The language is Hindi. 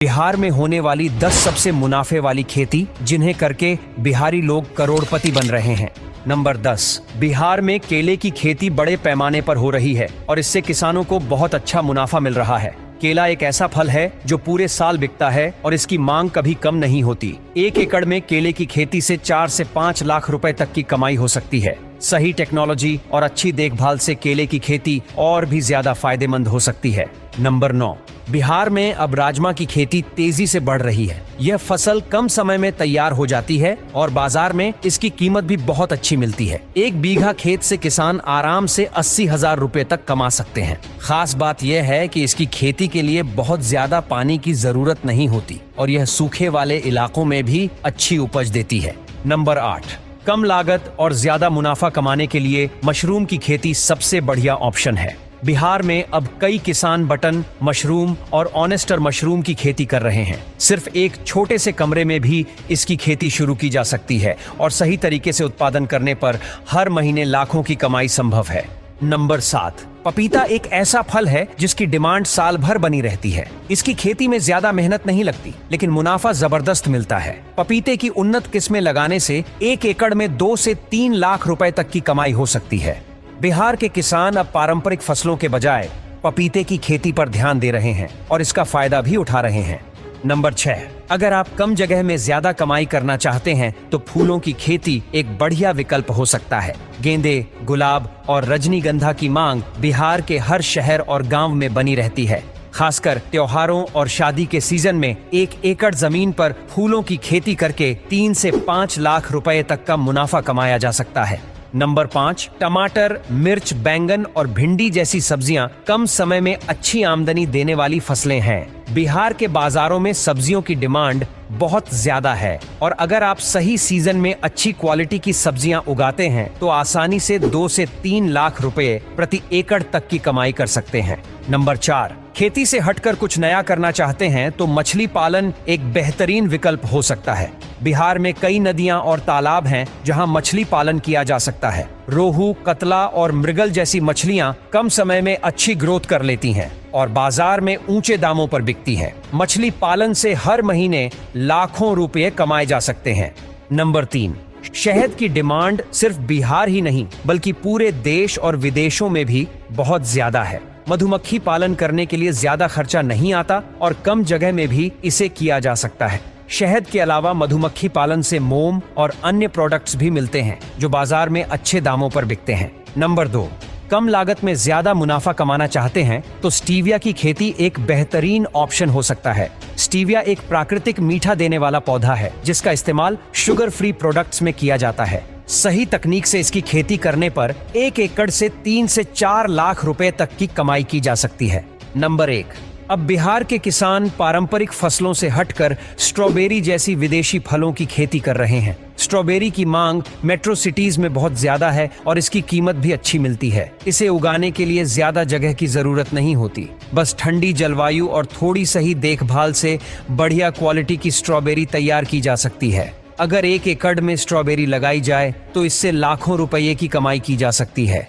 बिहार में होने वाली 10 सबसे मुनाफे वाली खेती जिन्हें करके बिहारी लोग करोड़पति बन रहे हैं। नंबर 10, बिहार में केले की खेती बड़े पैमाने पर हो रही है और इससे किसानों को बहुत अच्छा मुनाफा मिल रहा है। केला एक ऐसा फल है जो पूरे साल बिकता है और इसकी मांग कभी कम नहीं होती। 1 एकड़ में केले की खेती से 4 से 5 लाख रुपए तक की कमाई हो सकती है। सही टेक्नोलॉजी और अच्छी देखभाल से केले की खेती और भी ज्यादा फायदेमंद हो सकती है। नंबर 9, बिहार में अब राजमा की खेती तेजी से बढ़ रही है। यह फसल कम समय में तैयार हो जाती है और बाजार में इसकी कीमत भी बहुत अच्छी मिलती है। 1 बीघा खेत से किसान आराम से 80,000 रुपए तक कमा सकते हैं। खास बात यह है कि इसकी खेती के लिए बहुत ज्यादा पानी की जरूरत नहीं होती और यह सूखे वाले इलाकों में भी अच्छी उपज देती है। नंबर 8, कम लागत और ज्यादा मुनाफा कमाने के लिए मशरूम की खेती सबसे बढ़िया ऑप्शन है। बिहार में अब कई किसान बटन मशरूम और ऑनेस्टर मशरूम की खेती कर रहे हैं। सिर्फ एक छोटे से कमरे में भी इसकी खेती शुरू की जा सकती है और सही तरीके से उत्पादन करने पर हर महीने लाखों की कमाई संभव है। नंबर 7, पपीता एक ऐसा फल है जिसकी डिमांड साल भर बनी रहती है। इसकी खेती में ज्यादा मेहनत नहीं लगती, लेकिन मुनाफा जबरदस्त मिलता है। पपीते की उन्नत किस्में लगाने से 1 एकड़ में 2 से 3 लाख रुपए तक की कमाई हो सकती है। बिहार के किसान अब पारंपरिक फसलों के बजाय पपीते की खेती पर ध्यान दे रहे हैं और इसका फायदा भी उठा रहे हैं। नंबर 6, अगर आप कम जगह में ज्यादा कमाई करना चाहते हैं तो फूलों की खेती एक बढ़िया विकल्प हो सकता है। गेंदे, गुलाब और रजनीगंधा की मांग बिहार के हर शहर और गांव में बनी रहती है। खासकर त्योहारों और शादी के सीजन में 1 एकड़ जमीन पर फूलों की खेती करके 3 से 5 लाख रुपए तक का मुनाफा कमाया जा सकता है। नंबर 5, टमाटर, मिर्च, बैंगन और भिंडी जैसी सब्जियां कम समय में अच्छी आमदनी देने वाली फसलें हैं। बिहार के बाजारों में सब्जियों की डिमांड बहुत ज्यादा है और अगर आप सही सीजन में अच्छी क्वालिटी की सब्जियां उगाते हैं तो आसानी से 2 से 3 लाख रुपए प्रति एकड़ तक की कमाई कर सकते हैं। नंबर 4, खेती से हटकर कुछ नया करना चाहते हैं तो मछली पालन एक बेहतरीन विकल्प हो सकता है। बिहार में कई नदियां और तालाब हैं जहां मछली पालन किया जा सकता है। रोहू, कतला और मृगल जैसी मछलियां कम समय में अच्छी ग्रोथ कर लेती हैं और बाजार में ऊंचे दामों पर बिकती हैं। मछली पालन से हर महीने लाखों रुपए कमाए जा सकते हैं। नंबर 3, शहद की डिमांड सिर्फ बिहार ही नहीं बल्कि पूरे देश और विदेशों में भी बहुत ज्यादा है। मधुमक्खी पालन करने के लिए ज्यादा खर्चा नहीं आता और कम जगह में भी इसे किया जा सकता है। शहद के अलावा मधुमक्खी पालन से मोम और अन्य प्रोडक्ट्स भी मिलते हैं जो बाजार में अच्छे दामों पर बिकते हैं। नंबर 2, कम लागत में ज्यादा मुनाफा कमाना चाहते हैं तो स्टीविया की खेती एक बेहतरीन ऑप्शन हो सकता है। स्टीविया एक प्राकृतिक मीठा देने वाला पौधा है जिसका इस्तेमाल शुगर फ्री प्रोडक्ट्स में किया जाता है। सही तकनीक से इसकी खेती करने पर 1 एकड़ से 3 से 4 लाख रुपए तक की कमाई की जा सकती है। नंबर 1, अब बिहार के किसान पारंपरिक फसलों से हटकर स्ट्रॉबेरी जैसी विदेशी फलों की खेती कर रहे हैं। स्ट्रॉबेरी की मांग मेट्रो सिटीज में बहुत ज्यादा है और इसकी कीमत भी अच्छी मिलती है। इसे उगाने के लिए ज्यादा जगह की जरूरत नहीं होती, बस ठंडी जलवायु और थोड़ी सही देखभाल से बढ़िया क्वालिटी की स्ट्रॉबेरी तैयार की जा सकती है। अगर 1 एकड़ में स्ट्रॉबेरी लगाई जाए तो इससे लाखों रुपये की कमाई की जा सकती है।